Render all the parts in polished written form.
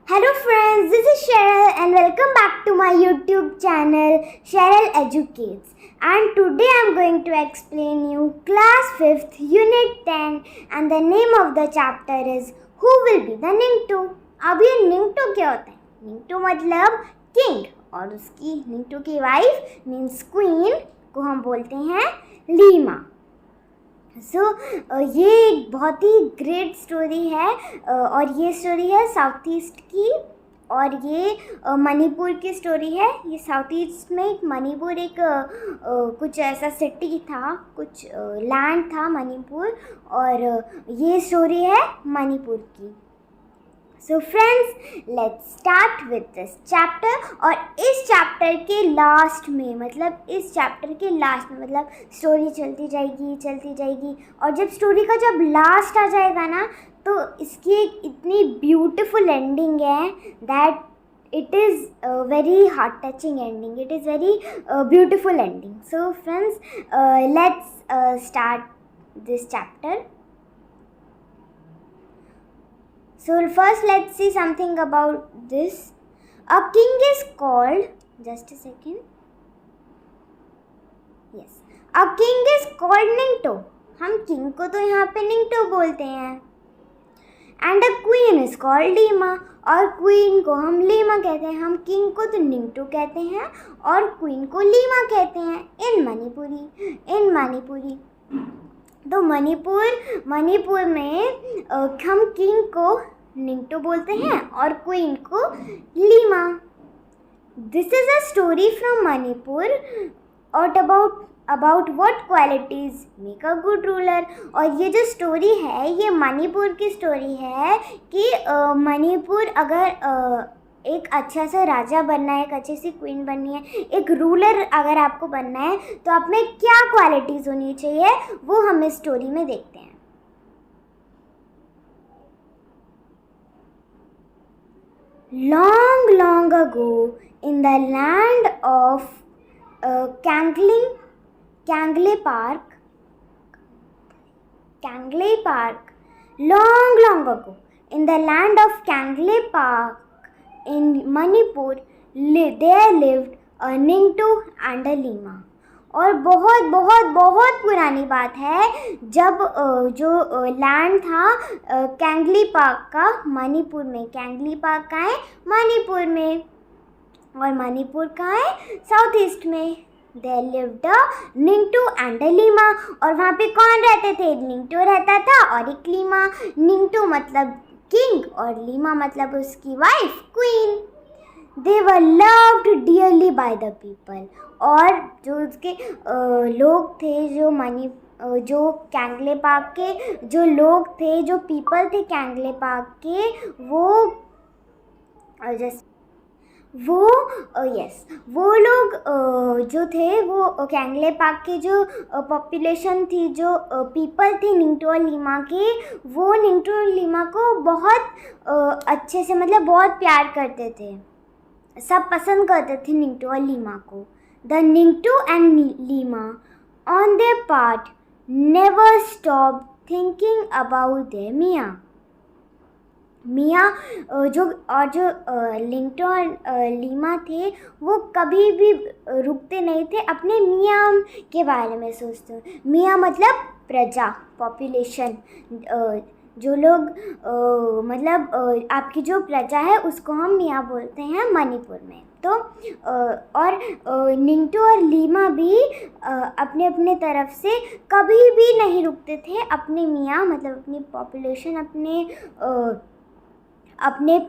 Hello friends, this is Cheryl and welcome back to my YouTube channel Cheryl Educates. And today I am going to explain you class 5th unit 10 and the name of the chapter is Who will be the Ning2? अब ये Ning2 क्या होता है? Ning2 मतलब king और उसकी Ning2 की wife means queen को हम बोलते हैं लीमा. ये एक बहुत ही ग्रेट स्टोरी है और ये स्टोरी है साउथ ईस्ट की और ये मणिपुर की स्टोरी है. ये साउथ ईस्ट में एक मणिपुर एक कुछ ऐसा सिटी था, कुछ लैंड था मणिपुर और ये स्टोरी है मणिपुर की. So friends, let's start with this chapter. और इस चैप्टर के लास्ट में मतलब स्टोरी चलती जाएगी और जब स्टोरी का जब लास्ट आ जाएगा ना तो इसकी एक इतनी ब्यूटीफुल एंडिंग है that it is a very heart touching ending. It is very beautiful ending. So friends, let's start this chapter. So first let's see something about this. A king is called, just a second. Yes, a king is called Ning2. हम king को तो यहाँ पे Ning2 बोलते हैं. And a queen is called Lima. और queen को हम लीमा कहते हैं. हम king को तो Ning2 कहते हैं और queen को लीमा कहते हैं in मणिपुरी. तो मणिपुर में हम किंग को Ning2 बोलते हैं और क्वीन को Leima. This is a story from Manipur और about what qualities make a good ruler. और ये जो स्टोरी है ये मणिपुर की स्टोरी है कि मणिपुर अगर एक अच्छा सा राजा बनना है, एक अच्छी सी क्वीन बननी है, एक रूलर अगर आपको बनना है तो आप में क्या क्वालिटीज़ होनी चाहिए वो हम इस स्टोरी में देखते हैं. Long ago in the land of Kangle Park, long ago in the land of Kangle Park in Manipur, there lived a Ning2 and a Lima. और बहुत पुरानी बात है जब जो लैंड था कैंगली पार्क का मणिपुर में. कैंगली पार्क का है मणिपुर में और मणिपुर का है साउथ ईस्ट में. There lived a Ning2 and a Lima. और वहाँ पे कौन रहते थे? Ning2 रहता था और एक लीमा. Ning2 मतलब किंग और लीमा मतलब उसकी wife queen. They were loved dearly by the people. और जो उसके लोग थे जो कैंगले पार्क के जो लोग थे, जो पीपल थे कैंगले पार्क के, वो लोग जो थे वो कैंगले पार्क के जो पॉपुलेशन थी, जो पीपल थे Ning2 और लीमा के, वो Ning2 और लीमा को बहुत अच्छे से मतलब बहुत प्यार करते थे. सब पसंद करते थे Ning2 और लीमा को. The Ning2 and Lima on their part never stopped thinking about their मियाँ जो Ning2 और लीमा थे वो कभी भी रुकते नहीं थे अपने मियाँ के बारे में सोचते. मियाँ मतलब प्रजा, पॉपुलेशन. जो लोग मतलब आपकी जो प्रजा है उसको हम मियाँ बोलते हैं मणिपुर में. तो और Ning2 और लीमा भी अपने तरफ से कभी भी नहीं रुकते थे अपने मियाँ मतलब अपनी पॉपुलेशन, अपने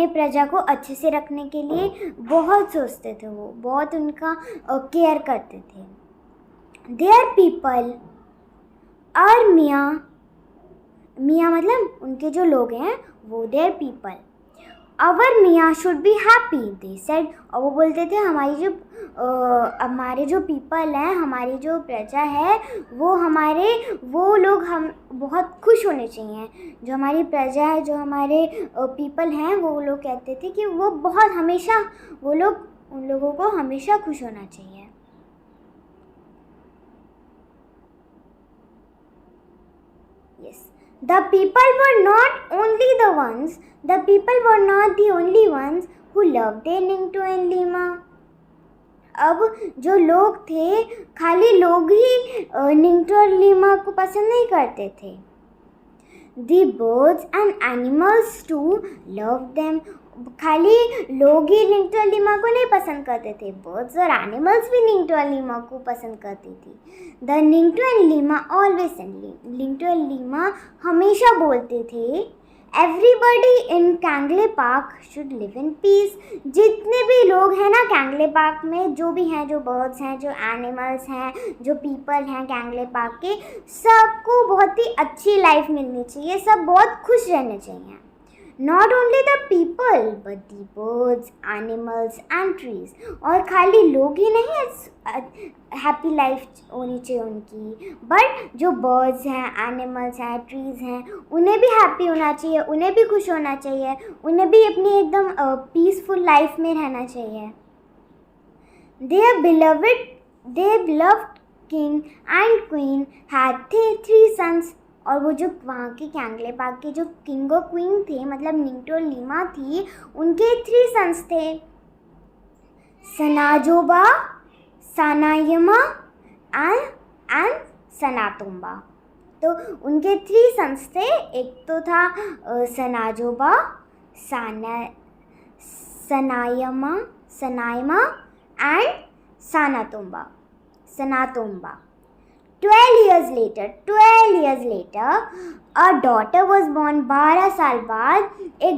प्रजा को अच्छे से रखने के लिए बहुत सोचते थे. वो बहुत उनका केयर करते थे. देयर पीपल और मियाँ मतलब उनके जो लोग हैं वो देयर पीपल. आवर मियाँ should be happy they said. और वो बोलते थे हमारे जो पीपल हैं, हमारी जो प्रजा है वो लोग हम बहुत खुश होने चाहिए. जो हमारी प्रजा है, जो हमारे पीपल हैं, वो लोग कहते थे कि उन लोगों को हमेशा खुश होना चाहिए. The people were not the only ones who loved their Ningto and Lima. अब जो लोग थे, खाली लोग ही निंगटो और लीमा को पसंद नहीं करते थे. The birds and animals too loved them. खाली लोग ही निंगटो और लीमा को नहीं पसंद करते थे, बर्ड्स और एनिमल्स भी निंगटो और लीमा को पसंद करती थी. The Ningthou and Leima always said, Ningthou और लीमा हमेशा बोलते थे, everybody in Kangla park should live in peace. जितने भी लोग हैं ना कैंगले पार्क में, जो भी हैं, जो बर्ड्स हैं, जो एनिमल्स हैं, जो पीपल हैं कैंगले पार्क के, सबको बहुत ही अच्छी लाइफ मिलनी चाहिए, सब बहुत खुश रहने चाहिए. Not only the people but the birds, animals and trees. और खाली लोग ही नहीं हैप्पी लाइफ होनी चाहिए उनकी, बट जो बर्ड्स हैं, एनिमल्स हैं, ट्रीज हैं, उन्हें भी हैप्पी होना चाहिए, उन्हें भी खुश होना चाहिए, उन्हें भी अपनी एकदम पीसफुल लाइफ में रहना चाहिए. Their beloved king and queen had three sons. और वो जो वहाँ के कैंगले पार्क के जो किंग और क्वीन थे, मतलब निंगटो और लीमा थी, उनके 3 सन्स थे, सनाजोबा, सानायमा एंड सनातोम्बा. तो उनके 3 सन्स थे. एक तो था सनाजोबा, सनायमा and सनातोम्बा. 12 years later, a daughter was born. 12 साल बाद एक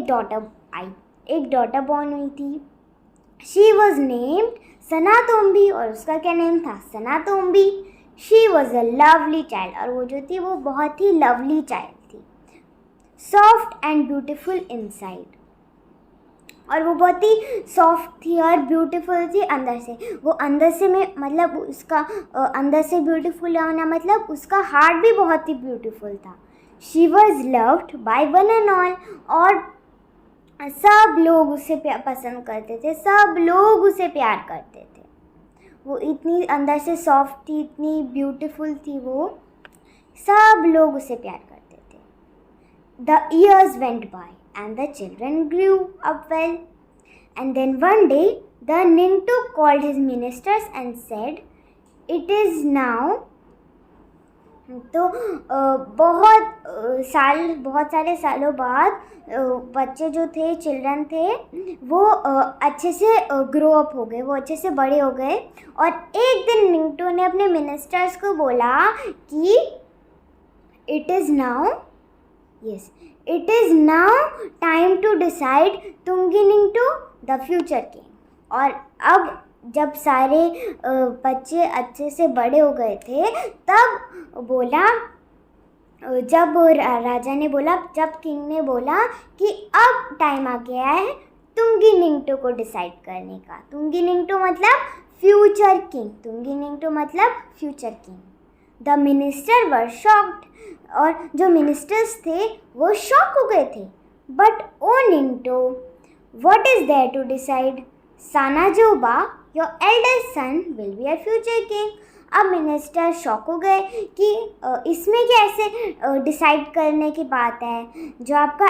डॉटर बॉर्न हुई थी. She was named सनातोम्बी, और उसका क्या नेम था? सनातोम्बी. She was a lovely child, और वो जो थी वो बहुत ही लवली चाइल्ड थी. Soft and beautiful inside, और वो बहुत ही सॉफ्ट थी और ब्यूटीफुल थी अंदर से. वो अंदर से में मतलब उसका अंदर से ब्यूटीफुल होना मतलब उसका हार्ट भी बहुत ही ब्यूटीफुल था. She was loved by one and all, और सब लोग उसे पसंद करते थे, सब लोग उसे प्यार करते थे. वो इतनी अंदर से सॉफ्ट थी, इतनी ब्यूटीफुल थी, वो सब लोग उसे प्यार करते थे. The years went by and the children grew up well. And then one day the Ningto called his ministers and said, it is now. तो बहुत सारे सालों बाद बच्चे जो थे, चिल्ड्रन थे, वो अच्छे से ग्रो अप हो गए, वो अच्छे से बड़े हो गए. और एक दिन निंगटो ने अपने मिनिस्टर्स को बोला कि it is now time to decide Tungi Ningto the future king. और अब जब सारे बच्चे अच्छे से बड़े हो गए थे, तब बोला, जब राजा ने बोला, जब किंग ने बोला कि अब टाइम आ गया है तुंगी निंगटो को डिसाइड करने का. तुंगी निंगटो मतलब फ्यूचर किंग, तुंगी निंगटो मतलब future king. The minister were shocked, और जो मिनिस्टर्स थे वो शॉक हो गए थे. But O Ningthou, what is there to decide? Sanajoba, your eldest son, will be a future king. अब मिनिस्टर शॉक हो गए कि इसमें कैसे डिसाइड करने की बात है, जो आपका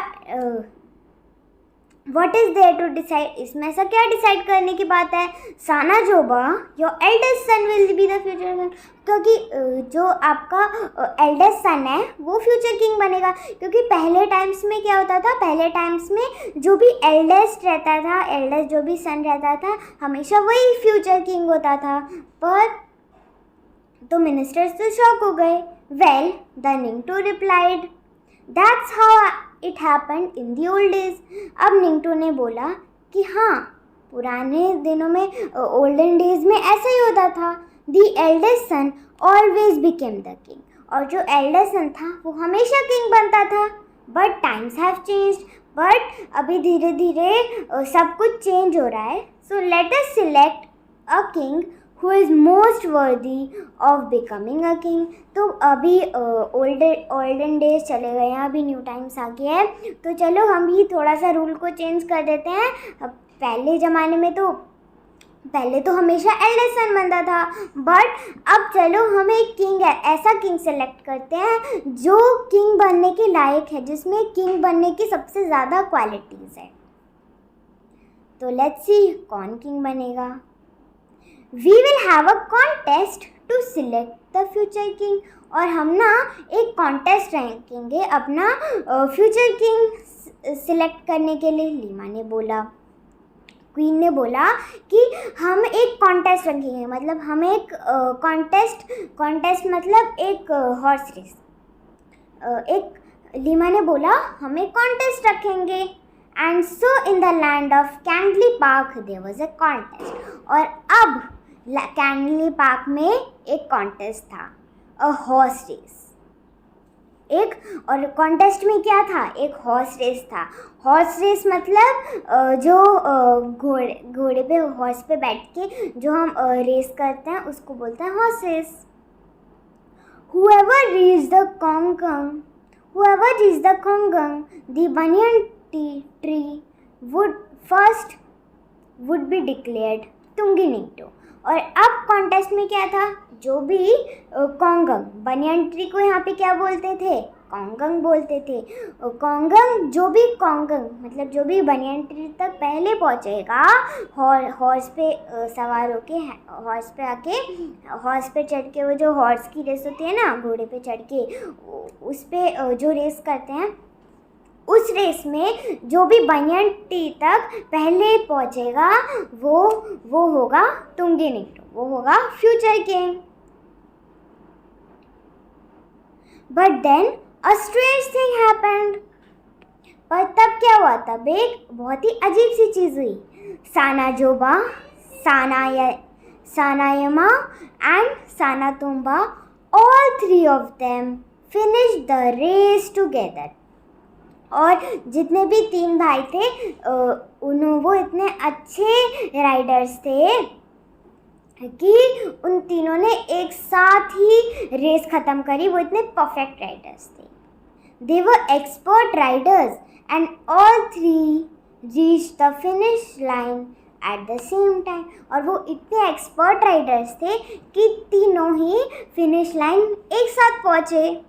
what is there to decide, इसमें ऐसा क्या डिसाइड करने की बात है? Sanajoba, your eldest son will be the future king. क्योंकि जो आपका एल्डेस्ट सन है वो फ्यूचर किंग बनेगा. क्योंकि पहले टाइम्स में क्या होता था, पहले टाइम्स में जो भी एल्डेस्ट रहता था, एल्डेस्ट जो भी सन रहता था, हमेशा वही फ्यूचर किंग होता था. पर तो मिनिस्टर्स तो शॉक हो गए. Well, the Ningthou replied, that's how it happened in the old days. अब निंगटो ने बोला कि हाँ, पुराने दिनों में, ओल्डन डेज में ऐसा ही होता था. The eldest son always became the king, और जो एल्डेस्ट सन था वो हमेशा किंग बनता था. But times have changed, but अभी धीरे धीरे सब कुछ चेंज हो रहा है. So let us select a king who is most worthy of becoming a king. तो अभी ओल्डन डेज चले गए हैं, अभी न्यू टाइम्स आ गया है. तो चलो हम भी थोड़ा सा रूल को चेंज कर देते हैं. पहले ज़माने में तो पहले तो हमेशा एल्डेस्ट सन बनता था, बट अब चलो हम एक किंग है ऐसा किंग सेलेक्ट करते हैं जो किंग बनने के लायक है, जिसमें किंग बनने की सबसे ज़्यादा क्वालिटीज़ है। तो लेट्स सी कौन किंग बनेगा। We will have a contest to select the future king, और हम ना एक कॉन्टेस्ट रखेंगे अपना फ्यूचर किंग सिलेक्ट करने के लिए। लीमा ने बोला, क्वीन ने बोला कि हम एक कॉन्टेस्ट रखेंगे, मतलब हम एक कॉन्टेस्ट मतलब एक हॉर्स रेस। एक लीमा ने बोला हम एक कॉन्टेस्ट रखेंगे। And so in the land of Candly park there was a contest, और अब कैंडली पार्क में एक कॉन्टेस्ट था, अ हॉर्स रेस। एक और कॉन्टेस्ट में क्या था, एक हॉर्स रेस था। हॉर्स रेस मतलब जो घोड़े पे हॉर्स पे बैठ के जो हम रेस करते हैं उसको बोलते हैं horse race. Whoever reached the Kongang, the banyan tree would be declared Tungi Ningto। और अब कॉन्टेस्ट में क्या था, जो भी कोंगंग, बनियन ट्री को यहाँ पे क्या बोलते थे, कोंगंग बोलते थे। कोंगंग, जो भी कोंगंग मतलब जो भी बनियन ट्री तक पहले पहुँचेगा, हॉर्स पे सवार होके, हॉर्स पे आके, हॉर्स पे चढ़ के, वो जो हॉर्स की रेस होती है ना, घोड़े पे चढ़ के उस पे जो रेस करते हैं, उस रेस में जो भी बनियन ट्री तक पहले पहुंचेगा वो होगा तुंगी निंगटो, वो होगा future king. But then a strange thing happened. पर तब क्या हुआ, तब एक बहुत ही अजीब सी चीज़ हुई। सानाजोबा, Sanayaima and सानातोम्बा, all three of them finished the race together। और जितने भी तीन भाई थे वो इतने अच्छे राइडर्स थे कि उन तीनों ने एक साथ ही रेस ख़त्म करी। वो इतने परफेक्ट राइडर्स थे। They were expert riders and all three reach the finish line at the same time. और वो इतने एक्सपर्ट राइडर्स थे कि तीनों ही फिनिश लाइन एक साथ पहुँचे।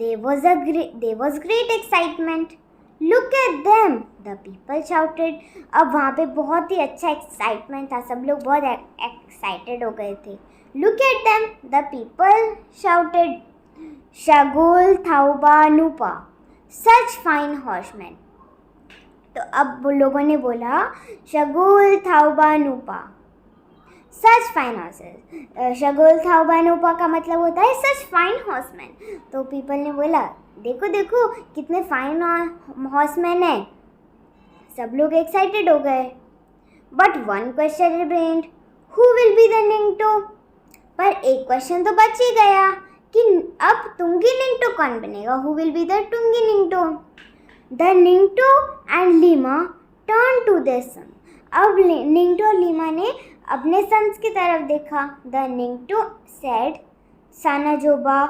There was great excitement. Look at them, the people shouted। अब वहाँ पे बहुत ही अच्छा एक्साइटमेंट था, सब लोग बहुत एक्साइटेड हो गए थे। Look at them, the people shouted। Shagul Thauba Nupa, such fine horsemen। तो अब लोगों ने बोला शगुल थाउबा नूपा, सच फाइन हॉर्सेस। शगुल थाउबा नूपा का मतलब होता है सच फाइन हॉर्समैन। तो पीपल ने बोला देखो देखो कितने फाइन हॉर्समैन हैं। सब लोग एक्साइटेड हो गए। But one question remained, who will be the Ningthou. पर एक क्वेश्चन तो बच ही गया कि अब तुंगी निंगटो कौन बनेगा, who will be the Tungi Ningthou. The Ningthou and Leima turn to their son. अब निंगटो और लीमा ने अपने सन्स की तरफ देखा। The Ningthou said, Sanajoba,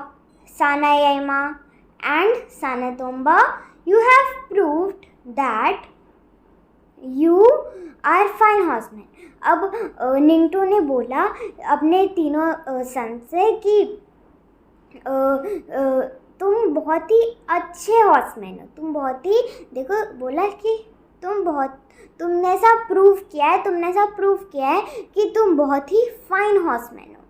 Sanayaima and Sanatomba, you have proved that you are fine horseman. अब निंगटो ने बोला अपने तीनों सन से कि तुम बहुत ही अच्छे हॉर्समैन हो, तुम बहुत ही, देखो बोला कि तुमने ऐसा प्रूव किया है कि तुम बहुत ही फाइन हॉर्समैन हो।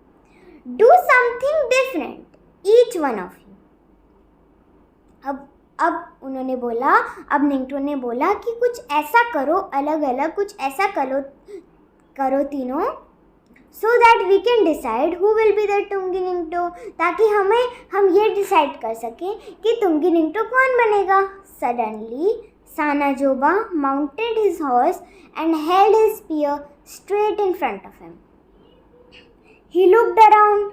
Do something different each one of you. अब उन्होंने बोला, अब निंगटो ने बोला कि कुछ ऐसा करो, अलग अलग कुछ ऐसा करो तीनों, so that we can decide who will be the Tungi Ningthou, ताकि हम ये डिसाइड कर सकें कि तुंगी निंगटो कौन बनेगा। Suddenly Sanajoba mounted his horse and held his spear straight in front of him. He looked around.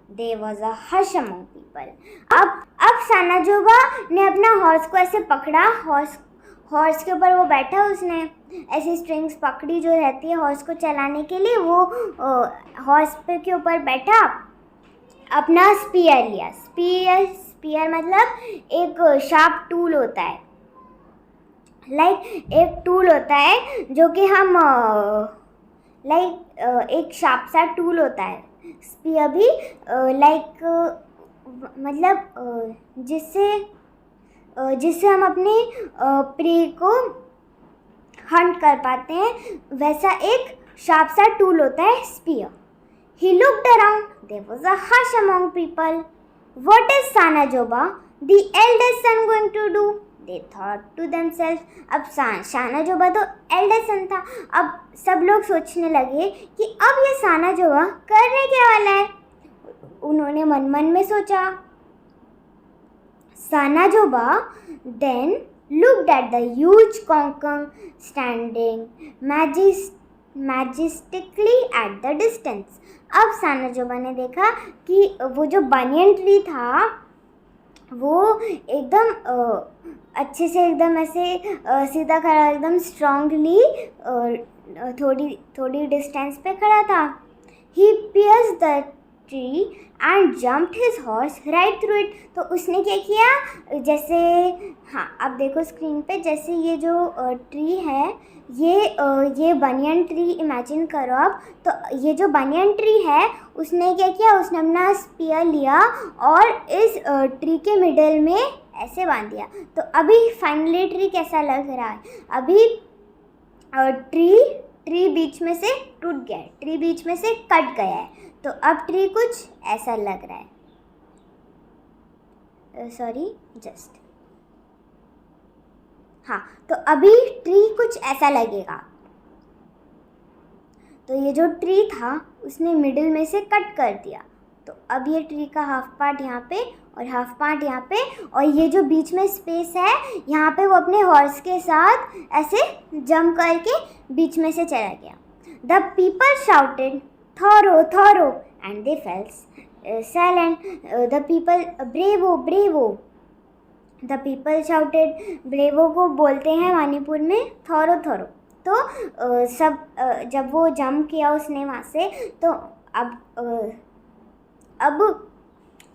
There was a hush among people. अब सानाजोबा ने अपना हॉर्स को ऐसे पकड़ा, हॉर्स के ऊपर वो बैठा, उसने ऐसी स्ट्रिंग्स पकड़ी जो रहती है हॉर्स को चलाने के लिए। वो हॉर्स पे के ऊपर बैठा, अपना स्पीयर लिया। स्पीयर मतलब एक शार्प टूल होता है, एक टूल होता है जो कि हम लाइक एक शार्प सा टूल होता है, स्पीयर भी लाइक मतलब जिससे हम अपने प्रे को हंट कर पाते हैं, वैसा एक शार्प सा टूल होता है spear. He looked around. There was a hush among people. What is Sanajoba, the eldest son, going to do? They thought to themselves. अब सानाजोबा तो एल्डेस्ट सन था। अब सब लोग सोचने लगे कि अब ये सानाजोबा करने क्या वाला है। उन्होंने मन मन में सोचा। सानाजोबा then looked at the huge konkon standing majestically at the distance. अब सानाजोबा ने देखा कि वो जो बनियन ट्री था वो एकदम अच्छे से एकदम ऐसे सीधा खड़ा, एकदम स्ट्रांगली थोड़ी डिस्टेंस पे खड़ा था। He pierced the tree and jumped his horse right through it. तो उसने क्या किया, जैसे हाँ अब देखो स्क्रीन पे, जैसे ये जो ट्री है ये बनियन ट्री इमेजिन करो आप। तो ये जो बनियन ट्री है उसने क्या किया, उसने अपना स्पीयर लिया और इस ट्री के मिडल में ऐसे बांध दिया। तो अभी फाइनली ट्री कैसा लग रहा है, अभी ट्री बीच में से टूट गया है, ट्री बीच में से कट गया है। तो अब ट्री कुछ ऐसा लग रहा है, जस्ट हाँ, तो अभी ट्री कुछ ऐसा लगेगा। तो ये जो ट्री था उसने मिडिल में से कट कर दिया। तो अब ये ट्री का हाफ पार्ट यहाँ पे और हाफ पार्ट यहाँ पे, और ये जो बीच में स्पेस है यहाँ पे वो अपने हॉर्स के साथ ऐसे जंप करके बीच में से चला गया। The people shouted Thoro Thoro and they fell silent. The people bravo bravo, the people shouted, bravo को बोलते हैं मणिपुर में थॉरो थॉरो। तो जब वो जंप किया उसने वहाँ से, तो अब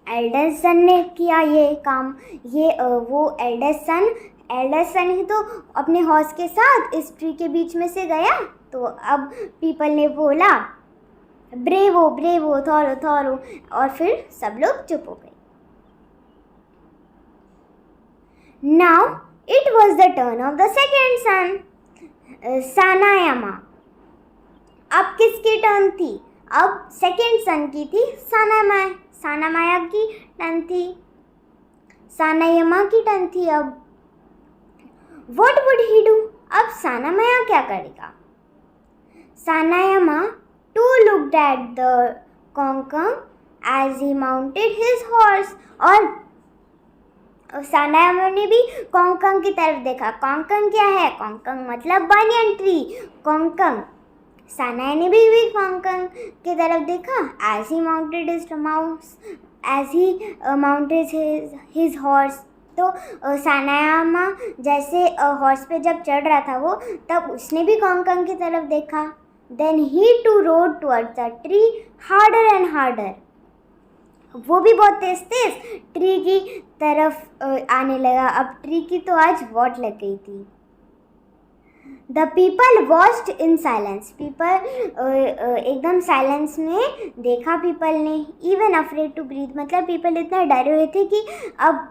एल्डेस्ट सन ने किया ये काम। वो एल्डेस्ट सन ही तो अपने हॉर्स के साथ इस ट्री के बीच में से गया। तो अब पीपल ने बोला ब्रेवो ब्रेवो थॉरो थॉरो, और फिर सब लोग चुप हो गए। Now it was the turn of the second son, Sanayama. अब किसकी टर्न थी, अब सेकेंड सन की थी, सानामाया की टर्न थी, सानायमा की टर्न थी। अब What would he do? अब सानामाया क्या करेगा। Sanayama too looked at the konkon as he mounted his horse. और सानायामा ने भी कोंकण की तरफ देखा। कोंकण क्या है, कोंकण मतलब बनियन ट्री, कोंकण। सानाया ने भी कोंकण की तरफ देखा। as he mounted his horse, तो सानायामा जैसे हॉर्स पे जब चढ़ रहा था वो, तब उसने भी कोंकण की तरफ देखा। then he too rode towards the tree harder and harder. वो भी बहुत तेज ट्री की तरफ आने लगा। अब ट्री की तो आज वॉट लग गई थी। The people watched in silence, people एकदम साइलेंस में देखा पीपल ने। इवन अफ्रेड टू ब्रीथ, मतलब पीपल इतना डरे हुए थे कि अब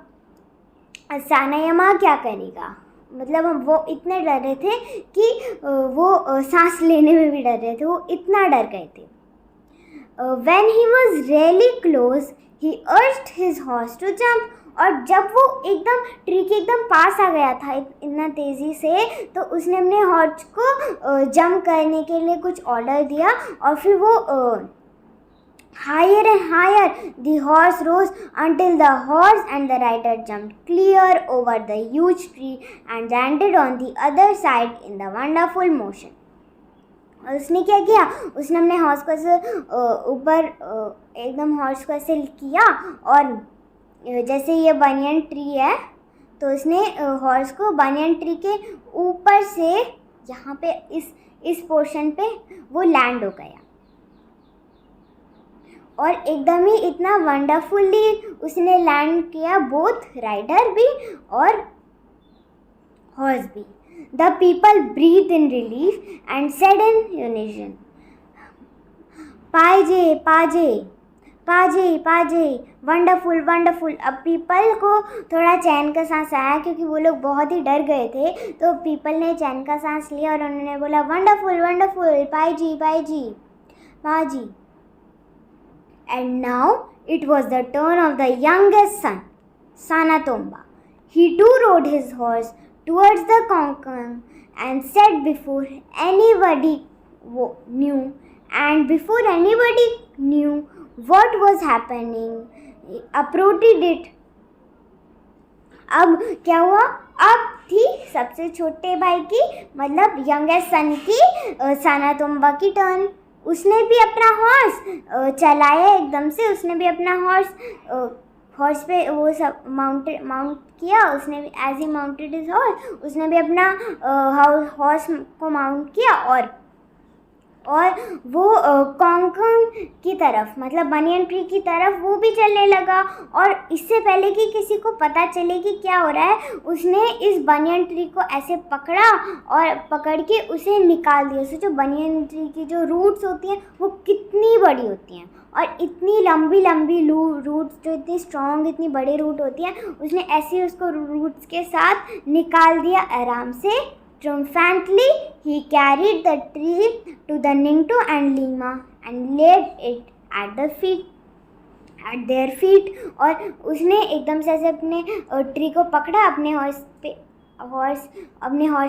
सानायामा क्या करेगा, मतलब वो इतने डर रहे थे कि वो सांस लेने में भी डर रहे थे, वो इतना डर गए थे। When he was really close, he urged his horse to jump. और जब वो एकदम ट्री के एकदम पास आ गया था इतना तेज़ी से, तो उसने अपने हॉर्स को जंप करने के लिए कुछ ऑर्डर दिया। और फिर वो higher and higher the horse rose until the horse and the rider jumped clear over the huge tree and landed on the other side in the wonderful motion. और उसने क्या किया, उसने अपने हॉर्स को ऐसे ऊपर एकदम हॉर्स को ऐसे किया, और जैसे ये बनियन ट्री है तो उसने हॉर्स को बनियन ट्री के ऊपर से यहाँ पे इस पोर्शन पे वो लैंड हो गया। और एकदम ही इतना वंडरफुली उसने लैंड किया, बोथ राइडर भी और हॉर्स भी। The people breathed in relief and said in unison, पाजे पाजे पाजे पाजे, वंडरफुल वंडरफुल। अब पीपल को थोड़ा चैन का सांस आया क्योंकि वो लोग बहुत ही डर गए थे। तो पीपल ने चैन का सांस लिया और उन्होंने बोला वंडरफुल वंडरफुल, पाजी पाजी पाजी। And now it was the turn of the youngest son, Sanatomba. He too rode his horse towards the Konkon and said before anybody knew what was happening, uprooted it. अब क्या हुआ? अब थी सबसे छोटे भाई की, मतलब यंगेस्ट सन की, सानातोम्बा की टर्न। उसने भी अपना हॉर्स चलाया एकदम से। उसने भी अपना हॉर्स पे वो सब माउंट किया। उसने भी as he mounted his horse, उसने भी अपना हॉर्स को माउंट किया और वो कोंकण की तरफ, मतलब बनियन ट्री की तरफ वो भी चलने लगा। और इससे पहले कि किसी को पता चले कि क्या हो रहा है, उसने इस बनियन ट्री को ऐसे पकड़ा और पकड़ के उसे निकाल दिया। सोचो बनियन ट्री की जो रूट्स होती हैं वो कितनी बड़ी होती हैं, और इतनी लंबी लंबी रूट्स जो इतनी स्ट्रॉन्ग, इतनी बड़ी रूट होती हैं, उसने ऐसे ही उसको रूट्स के साथ निकाल दिया आराम से। Triumphantly, he carried the tree to the Ningto and Lima and laid it at their feet. और उसने एकदम से ऐसे अपने ट्री को पकड़ा अपने हॉर्स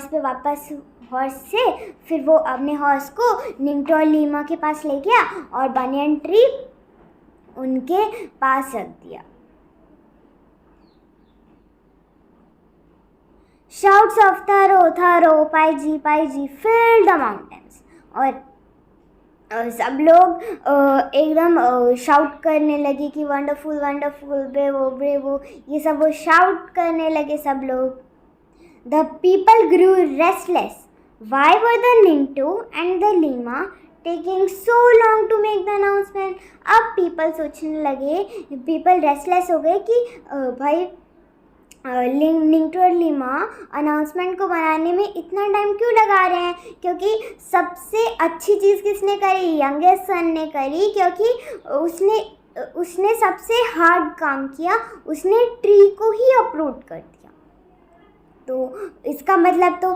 पे वापस हॉर्स से, फिर वो अपने हॉर्स को निंगटो और लीमा के पास ले गया और बनियन ट्री उनके पास रख दिया। Shouts of Tharo, Tharo, Paiji, Paiji filled the mountains. और सब लोग एकदम शाउट करने लगे कि वंडरफुल वंडरफुल, ब्रेवो, ये सब वो शाउट करने लगे सब लोग। The people grew restless. Why were the Ninto and the Lima taking so long to make the announcement? अब people सोचने लगे, people restless हो गए कि भाई निंगटो और लीमा अनाउंसमेंट को बनाने में इतना टाइम क्यों लगा रहे हैं? क्योंकि सबसे अच्छी चीज़ किसने करी? यंगेस्ट सन ने करी, क्योंकि उसने सबसे हार्ड काम किया, उसने ट्री को ही अपरूट कर दिया। तो इसका मतलब तो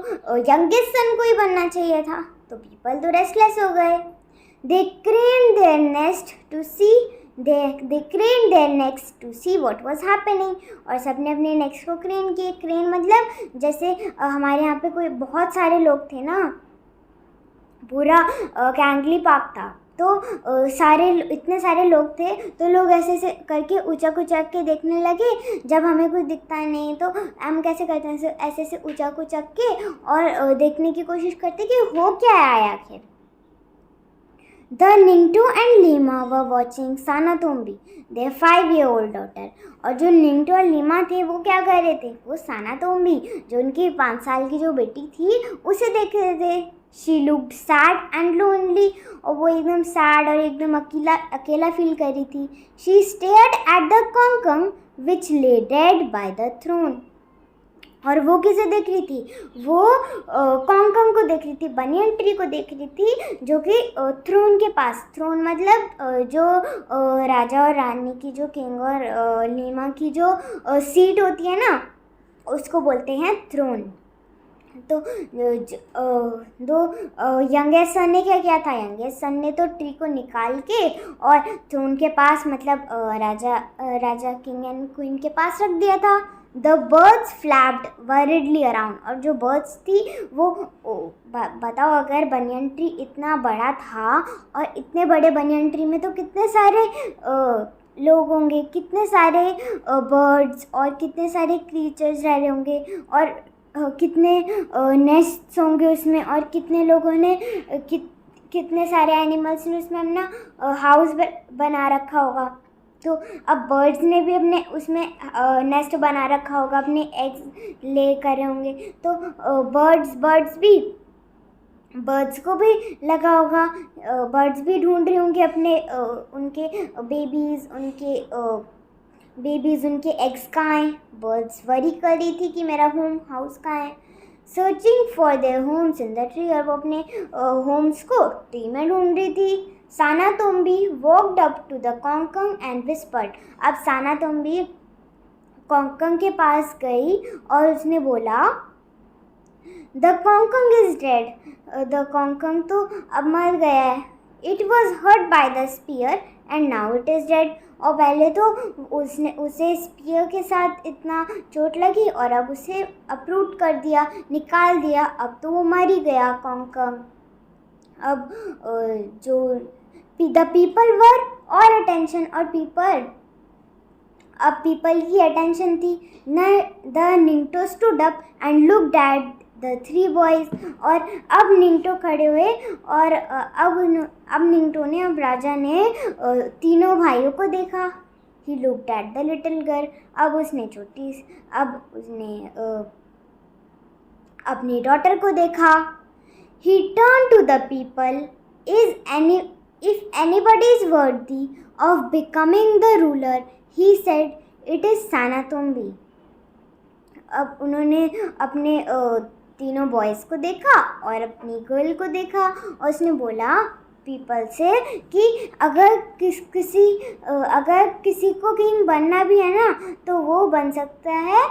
यंगेस्ट सन को ही बनना चाहिए था। तो पीपल तो रेस्टलेस हो गए। They craned their necks to see what was happening. और सबने अपने नेक्स्ट को क्रेन किए। क्रेन मतलब जैसे हमारे यहाँ पे कोई बहुत सारे लोग थे ना, पूरा कैंगली पार्क था, तो इतने सारे लोग थे, तो लोग ऐसे ऐसे करके ऊंचा के देखने लगे। जब हमें कुछ दिखता नहीं तो हम कैसे करते हैं, ऐसे ऐसे ऊंचा के और देखने की कोशिश करते कि हो क्या है आखिर। The Ningto and Lima were watching Sanatombi, their 5-year-old daughter. और जो निंगटो और लीमा थे वो क्या कर रहे थे? वो सानातोम्बी, जो उनकी 5 साल की जो बेटी थी, उसे देख रहे थे। She looked sad and lonely. और वो एकदम सैड और एकदम अकेला फील कर रही थी। She stared at the Konkon which lay dead by the throne. और वो किसे देख रही थी? वो कोंकण को देख रही थी, बनियन ट्री को देख रही थी, जो कि थ्रोन के पास, थ्रोन मतलब जो राजा और रानी की, जो किंग और लीमा की जो सीट होती है ना, उसको बोलते हैं थ्रोन। तो दो यंगेस्ट सन ने क्या किया था? यंगेस्ट सन ने तो ट्री को निकाल के और थ्रोन के पास, मतलब राजा किंग एंड क्वीन के पास रख दिया था। The birds flapped worriedly around. और जो बर्ड्स थी वो बताओ, अगर बनियन ट्री इतना बड़ा था और इतने बड़े बनियन ट्री में तो कितने सारे लोग होंगे, कितने सारे बर्ड्स और कितने सारे क्रीचर्स रह रहे होंगे, और कितने नेस्ट्स होंगे उसमें, और कितने लोगों ने कितने सारे एनिमल्स ने उसमें अपना हाउस बना रखा होगा। तो अब बर्ड्स ने भी अपने उसमें नेस्ट बना रखा होगा, अपने एग्स ले करे होंगे। तो बर्ड्स को भी लगा होगा, बर्ड्स भी ढूंढ रहे होंगे अपने उनके बेबीज़, उनके एग्स कहाँ हैं। बर्ड्स वरी कर रही थी कि मेरा हाउस कहाँ है। Searching for their homes in the tree, और वो अपने होम्स को ट्री में ढूंढ रही थी। Sanatombi walked up to the Kongkong and whispered. अब सानातोम्बी कोंगकोंग के पास गई और उसने बोला, The Kongkong is dead. The Kongkong तो अब मर गया है. It was hurt by the spear and now it is dead. और पहले तो उसे स्पीयर के साथ इतना चोट लगी और अब उसे अप्रूट कर दिया, निकाल दिया. अब तो वो मर ही गया कोंगकोंग. अब जो द पीपल वर और अटेंशन, और पीपल की अटेंशन थी. The Ningthou stood up and looked at the three boys. और अब निंटो खड़े हुए और अब निंटो ने, अब राजा ने तीनों भाइयों को देखा. He looked at the little girl. अब उसने अपनी डॉटर को देखा. He turned to the people. If anybody is worthy of becoming the ruler, he said, it is Sanatombi. अब उन्होंने अपने तीनों बॉयज़ को देखा और अपनी गर्ल को देखा और उसने बोला पीपल से कि अगर किसी को किंग बनना भी है ना तो वो बन सकता है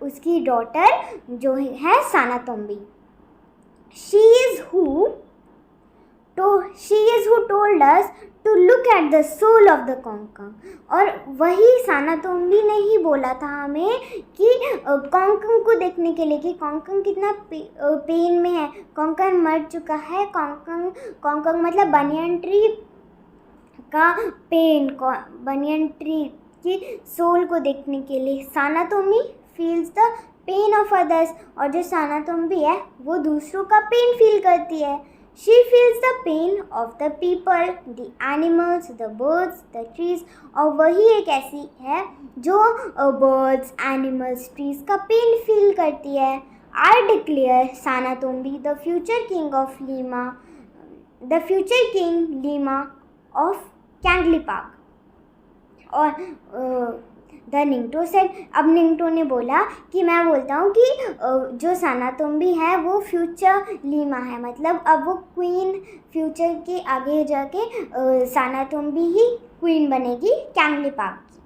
उसकी डॉटर जो है सानातोम्बी. She is who told us to look at the soul of the Kongkong. और वही सानातोम्बी ने ही बोला था हमें कि कोंगकोंग को देखने के लिए कि कोंगकोंग कितना पेन में है. कोंगकोंग मर चुका है. कोंगकोंग मतलब बनियन ट्री का पेन, बनियन ट्री की सोल को देखने के लिए. Sanatombi feels the pain of others. और जो सानातोम्बी है वो दूसरों का पेन फील करती है. She feels the pain of the people, the animals, the birds, the trees. और वही एक ऐसी है जो birds, animals, trees का पेन फील करती है. I declare Sanatombi the future king Lima of Kangley Park. और द निंटो सेड. अब निंटो ने बोला कि मैं बोलता हूँ कि जो सानातोम्बी है वो फ्यूचर लीमा है. मतलब अब वो क्वीन, फ्यूचर के आगे जाके सानातोम्बी ही क्वीन बनेगी कैंगली पार्क की.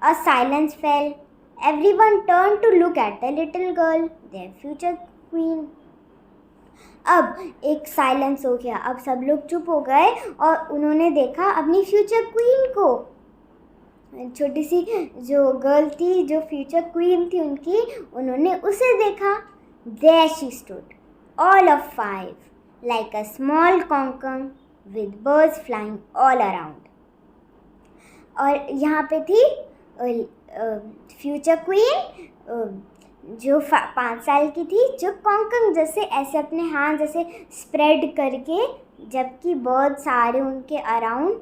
A silence fell. Everyone turn to look at the little girl, their future queen. अब एक साइलेंस हो गया. अब सब लोग चुप हो गए और उन्होंने देखा अपनी फ्यूचर क्वीन को. छोटी सी जो गर्ल थी, जो फ्यूचर क्वीन थी उनकी, उन्होंने उसे देखा. There she stood, all of 5, like a small Kongkong with birds flying all around. और यहाँ पे थी फ्यूचर क्वीन जो 5 साल की थी, जो कोंगकोंग जैसे ऐसे अपने हाथ जैसे स्प्रेड करके, जबकि बर्ड सारे उनके अराउंड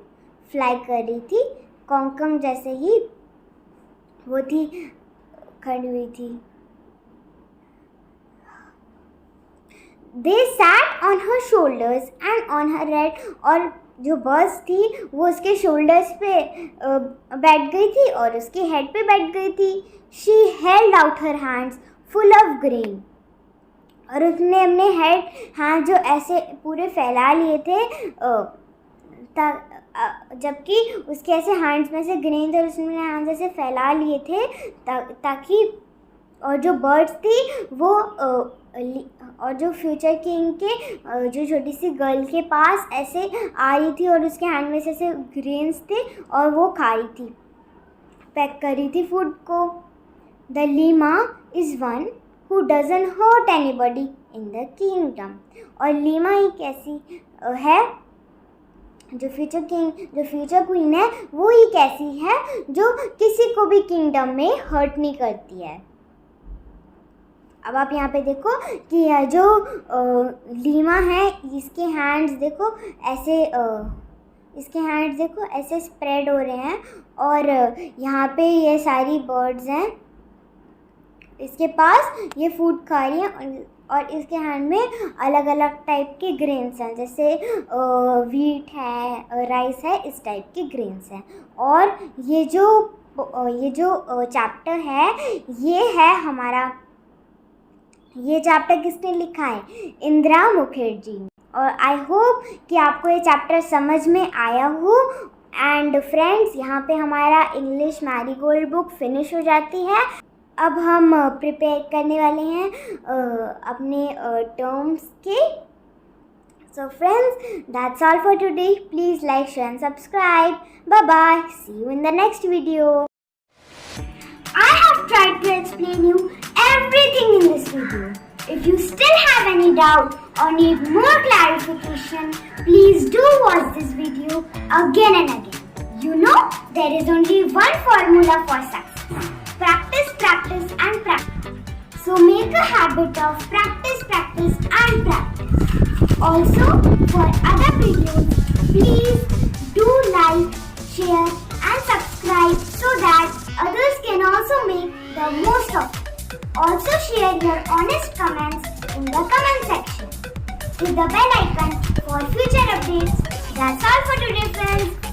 फ्लाई कर रही थी. कोंगकोंग जैसे ही वो थी, खड़ी हुई थी. They sat on her shoulders and on her head. और जो बर्ड्स थी वो उसके शोल्डर्स पे बैठ गई थी और उसके हेड पे बैठ गई थी. She held out her hands full of grain. और उसने अपने हाथ जो ऐसे पूरे फैला लिए थे जबकि उसके ऐसे हैंड्स में से ग्रेन थे, उसने हैंड्स ऐसे फैला लिए थे ताकि और जो बर्ड्स थी वो और जो फ्यूचर किंग के जो छोटी सी गर्ल के पास ऐसे आ रही थी और उसके हैंड में से ऐसे ग्रेन्स थे और वो खा रही थी, पैक कर रही थी फूड को. The Lima is one who doesn't hurt anybody in the kingdom. और लीमा एक ऐसी है जो फ्यूचर क्वीन है, वो ही कैसी है जो किसी को भी किंगडम में हर्ट नहीं करती है. अब आप यहाँ पे देखो कि यह जो लीमा है इसके हैंड्स देखो ऐसे स्प्रेड हो रहे हैं और यहाँ पे ये सारी बर्ड्स हैं इसके पास, ये फूड खा रही हैं और इसके हैंड में अलग अलग टाइप के ग्रेन्स हैं, जैसे वीट है, राइस है, इस टाइप के ग्रेन्स हैं. और ये जो चैप्टर है ये है हमारा, ये चैप्टर किसने लिखा है? इंदिरा मुखर्जी. और आई होप कि आपको ये चैप्टर समझ में आया हो। एंड फ्रेंड्स, यहाँ पे हमारा इंग्लिश मैरीगोल्ड बुक फिनिश हो जाती है। अब हम प्रिपेयर करने वाले हैं अपने टर्म्स के। So friends, that's all for today. Please like, share and subscribe. Bye bye. See you in the next video. I have tried to explain you everything in this video. If you still have any doubt or need more clarification, please do watch this video again and again. You know, there is only one formula for success. Practice, practice and practice. So make a habit of practice, practice and practice. Also, for other videos, please do like, share and subscribe so that others can also make the most of it. Also share your honest comments in the comment section. Hit the bell icon for future updates. That's all for today, friends.